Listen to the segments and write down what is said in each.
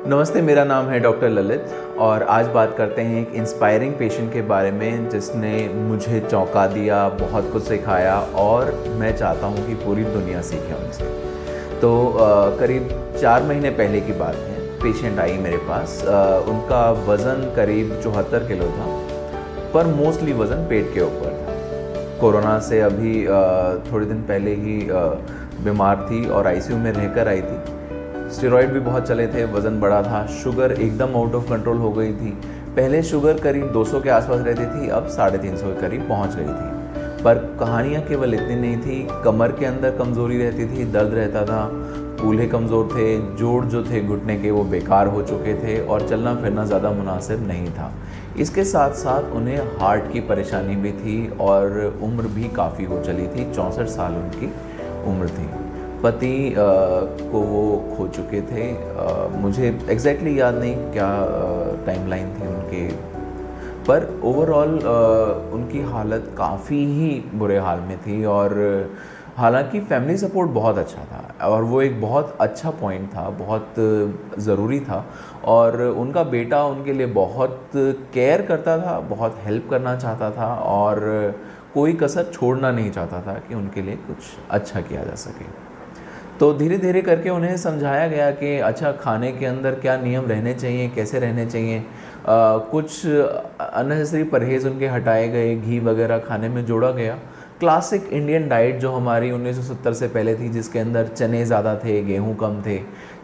नमस्ते, मेरा नाम है डॉक्टर ललित और आज बात करते हैं एक इंस्पायरिंग पेशेंट के बारे में जिसने मुझे चौंका दिया, बहुत कुछ सिखाया और मैं चाहता हूँ कि पूरी दुनिया सीखे उनसे। तो करीब 4 महीने पहले की बात है, पेशेंट आई मेरे पास। उनका वज़न करीब 74 किलो था, पर मोस्टली वज़न पेट के ऊपर था। कोरोना से अभी थोड़े दिन पहले ही बीमार थी और आईसीयू में रहकर आई थी। स्टेरॉइड भी बहुत चले थे, वज़न बढ़ा था, शुगर एकदम आउट ऑफ कंट्रोल हो गई थी। पहले शुगर करीब 200 के आसपास रहती थी, अब 350 के करीब पहुंच गई थी। पर कहानियाँ केवल इतनी नहीं थी, कमर के अंदर कमज़ोरी रहती थी, दर्द रहता था, कूल्हे कमज़ोर थे, जोड़ जो थे घुटने के वो बेकार हो चुके थे और चलना फिरना ज़्यादा मुनासिब नहीं था। इसके साथ साथ उन्हें हार्ट की परेशानी भी थी और उम्र भी काफ़ी हो चली थी, 64 साल उनकी उम्र थी। पति को वो खो चुके थे। मुझे एग्जैक्टली याद नहीं क्या टाइमलाइन थी उनके, पर ओवरऑल उनकी हालत काफ़ी ही बुरे हाल में थी। और हालांकि फैमिली सपोर्ट बहुत अच्छा था और वो एक बहुत अच्छा पॉइंट था, बहुत ज़रूरी था। और उनका बेटा उनके लिए बहुत केयर करता था, बहुत हेल्प करना चाहता था और कोई कसर छोड़ना नहीं चाहता था कि उनके लिए कुछ अच्छा किया जा सके। तो धीरे धीरे करके उन्हें समझाया गया कि अच्छा, खाने के अंदर क्या नियम रहने चाहिए, कैसे रहने चाहिए। कुछ अननेसेसरी परहेज़ उनके हटाए गए, घी वगैरह खाने में जोड़ा गया। क्लासिक इंडियन डाइट जो हमारी 1970 से पहले थी, जिसके अंदर चने ज़्यादा थे, गेहूं कम थे,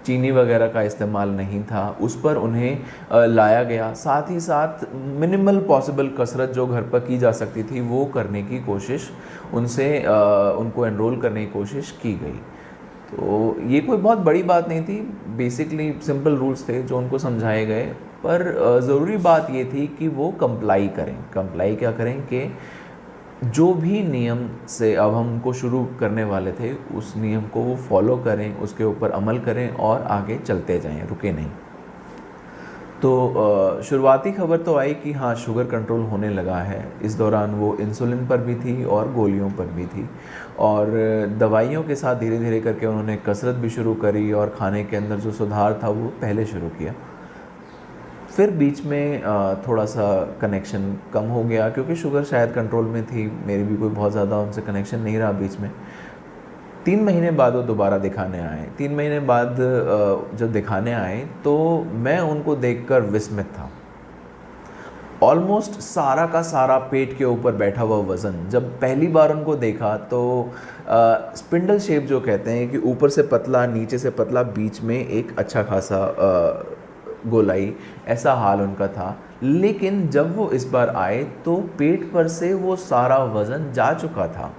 चीनी वगैरह का इस्तेमाल नहीं था, उस पर उन्हें लाया गया। साथ ही साथ मिनिमल पॉसिबल कसरत जो घर पर की जा सकती थी वो करने की कोशिश उनसे उनको एनरोल करने की कोशिश की गई। तो ये कोई बहुत बड़ी बात नहीं थी, बेसिकली सिंपल रूल्स थे जो उनको समझाए गए। पर ज़रूरी बात ये थी कि वो कंप्लाई करें। कंप्लाई क्या करें कि जो भी नियम से अब हम उनको शुरू करने वाले थे, उस नियम को वो फॉलो करें, उसके ऊपर अमल करें और आगे चलते जाएं, रुके नहीं। तो शुरुआती खबर तो आई कि हाँ, शुगर कंट्रोल होने लगा है। इस दौरान वो इंसुलिन पर भी थी और गोलियों पर भी थी और दवाइयों के साथ धीरे धीरे करके उन्होंने कसरत भी शुरू करी और खाने के अंदर जो सुधार था वो पहले शुरू किया। फिर बीच में थोड़ा सा कनेक्शन कम हो गया क्योंकि शुगर शायद कंट्रोल में थी, मेरी भी कोई बहुत ज़्यादा उनसे कनेक्शन नहीं रहा बीच में। 3 महीने बाद वो दोबारा दिखाने आए। 3 महीने बाद जब दिखाने आए तो मैं उनको देखकर विस्मित था। ऑलमोस्ट सारा का सारा पेट के ऊपर बैठा हुआ वज़न, जब पहली बार उनको देखा तो स्पिंडल शेप जो कहते हैं कि ऊपर से पतला, नीचे से पतला, बीच में एक अच्छा खासा गोलाई, ऐसा हाल उनका था। लेकिन जब वो इस बार आए तो पेट पर से वो सारा वज़न जा चुका था।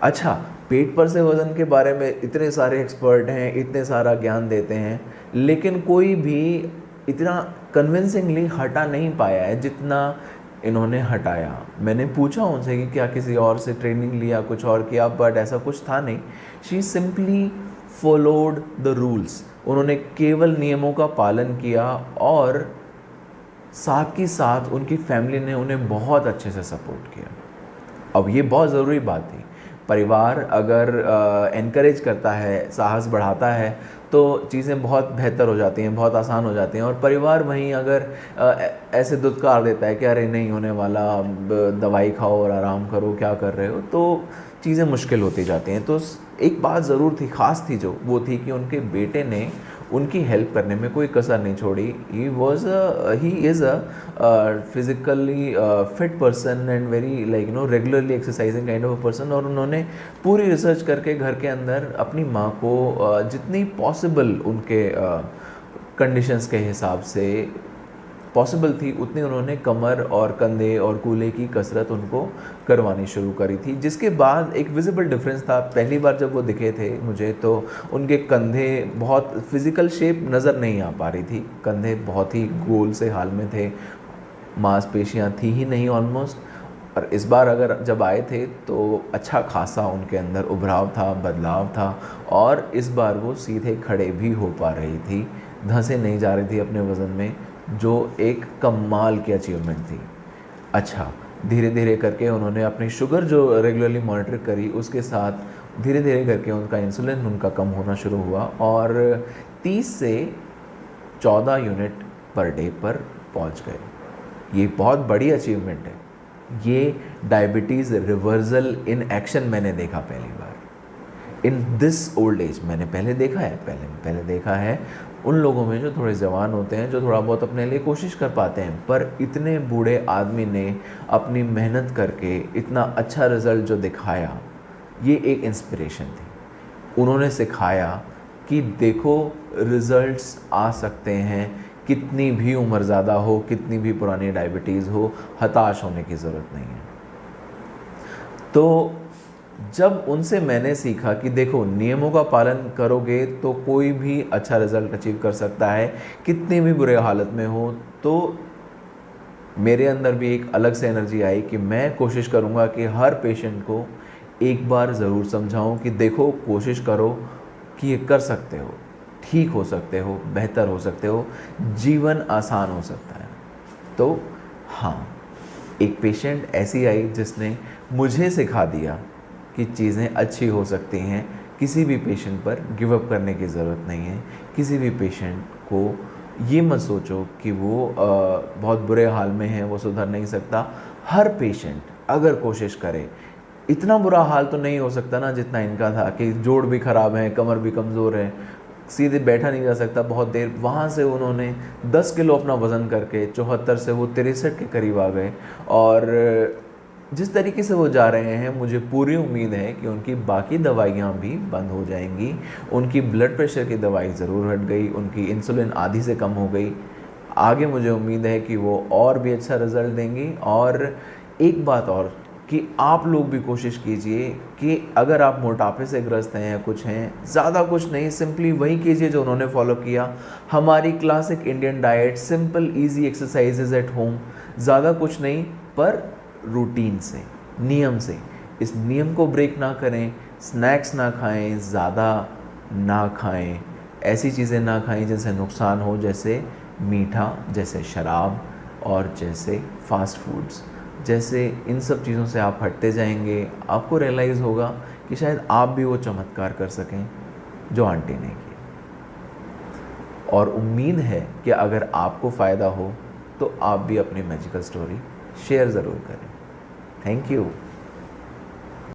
अच्छा, पेट पर से वज़न के बारे में इतने सारे एक्सपर्ट हैं, इतने सारा ज्ञान देते हैं, लेकिन कोई भी इतना कन्विंसिंगली हटा नहीं पाया है जितना इन्होंने हटाया। मैंने पूछा उनसे कि क्या किसी और से ट्रेनिंग लिया, कुछ और किया, बट ऐसा कुछ था नहीं। She simply followed the rules. उन्होंने केवल नियमों का पालन किया और साथ ही साथ उनकी फैमिली ने उन्हें बहुत अच्छे से सपोर्ट किया। अब ये बहुत ज़रूरी बात थी। परिवार अगर एनकरेज करता है, साहस बढ़ाता है, तो चीज़ें बहुत बेहतर हो जाती हैं, बहुत आसान हो जाती हैं। और परिवार वहीं अगर ऐसे दुत्कार देता है कि अरे नहीं होने वाला, अब दवाई खाओ और आराम करो, क्या कर रहे हो, तो चीज़ें मुश्किल होती जाती हैं। तो एक बात ज़रूर थी, ख़ास थी, जो वो थी कि उनके बेटे ने उनकी हेल्प करने में कोई कसर नहीं छोड़ी। He is a physically fit person and very regularly exercising kind of a person. और उन्होंने पूरी रिसर्च करके घर के अंदर अपनी माँ को जितनी पॉसिबल उनके कंडीशंस के हिसाब से पॉसिबल थी, उतनी उन्होंने कमर और कंधे और कूल्हे की कसरत उनको करवानी शुरू करी थी, जिसके बाद एक विजिबल डिफरेंस था। पहली बार जब वो दिखे थे मुझे तो उनके कंधे बहुत फिज़िकल शेप नज़र नहीं आ पा रही थी, कंधे बहुत ही गोल से हाल में थे, मांसपेशियाँ थी ही नहीं ऑलमोस्ट। और इस बार अगर जब आए थे तो अच्छा खासा उनके अंदर उभराव था, बदलाव था और इस बार वो सीधे खड़े भी हो पा रही थी, धंसे नहीं जा रही थी अपने वज़न में, जो एक कमाल की अचीवमेंट थी। अच्छा, धीरे धीरे करके उन्होंने अपनी शुगर जो रेगुलरली मॉनिटर करी, उसके साथ धीरे धीरे करके उनका इंसुलिन उनका कम होना शुरू हुआ और 30 से 14 यूनिट पर डे पर पहुंच गए। ये बहुत बड़ी अचीवमेंट है। ये डायबिटीज़ रिवर्सल इन एक्शन मैंने देखा पहली बार इन दिस ओल्ड एज। मैंने पहले देखा है, पहले देखा है उन लोगों में जो थोड़े जवान होते हैं, जो थोड़ा बहुत अपने लिए कोशिश कर पाते हैं, पर इतने बूढ़े आदमी ने अपनी मेहनत करके इतना अच्छा रिज़ल्ट जो दिखाया, ये एक इंस्पिरेशन थी। उन्होंने सिखाया कि देखो रिज़ल्ट्स आ सकते हैं, कितनी भी उम्र ज़्यादा हो, कितनी भी पुरानी डायबिटीज़ हो, हताश होने की ज़रूरत नहीं है। तो जब उनसे मैंने सीखा कि देखो नियमों का पालन करोगे तो कोई भी अच्छा रिज़ल्ट अचीव कर सकता है, कितनी भी बुरे हालत में हो, तो मेरे अंदर भी एक अलग से एनर्जी आई कि मैं कोशिश करूँगा कि हर पेशेंट को एक बार ज़रूर समझाऊँ कि देखो कोशिश करो कि ये कर सकते हो, ठीक हो सकते हो, बेहतर हो सकते हो, जीवन आसान हो सकता है। तो हाँ, एक पेशेंट ऐसी आई जिसने मुझे सिखा दिया कि चीज़ें अच्छी हो सकती हैं। किसी भी पेशेंट पर गिव अप करने की ज़रूरत नहीं है। किसी भी पेशेंट को ये मत सोचो कि वो बहुत बुरे हाल में है, वो सुधर नहीं सकता। हर पेशेंट अगर कोशिश करे, इतना बुरा हाल तो नहीं हो सकता ना जितना इनका था कि जोड़ भी ख़राब है, कमर भी कमज़ोर है, सीधे बैठा नहीं जा सकता बहुत देर। वहाँ से उन्होंने 10 किलो अपना वज़न करके 74 से वो 63 के करीब आ गए। और जिस तरीके से वो जा रहे हैं, मुझे पूरी उम्मीद है कि उनकी बाकी दवाइयाँ भी बंद हो जाएंगी। उनकी ब्लड प्रेशर की दवाई ज़रूर हट गई, उनकी इंसुलिन आधी से कम हो गई। आगे मुझे उम्मीद है कि वो और भी अच्छा रिज़ल्ट देंगी। और एक बात और कि आप लोग भी कोशिश कीजिए कि अगर आप मोटापे से ग्रस्त हैं या कुछ हैं, ज़्यादा कुछ नहीं, सिंपली वही कीजिए जो उन्होंने फॉलो किया। हमारी classic Indian diet, simple easy exercises at home, ज़्यादा कुछ नहीं, पर रूटीन से, नियम से। इस नियम को ब्रेक ना करें, स्नैक्स ना खाएं, ज़्यादा ना खाएं, ऐसी चीज़ें ना खाएं जिनसे नुकसान हो, जैसे मीठा, जैसे शराब और जैसे फास्ट फूड्स। जैसे इन सब चीज़ों से आप हटते जाएंगे, आपको रियलाइज़ होगा कि शायद आप भी वो चमत्कार कर सकें जो आंटी ने किया। और उम्मीद है कि अगर आपको फ़ायदा हो तो आप भी अपनी मैजिकल स्टोरी शेयर ज़रूर करें। Thank you.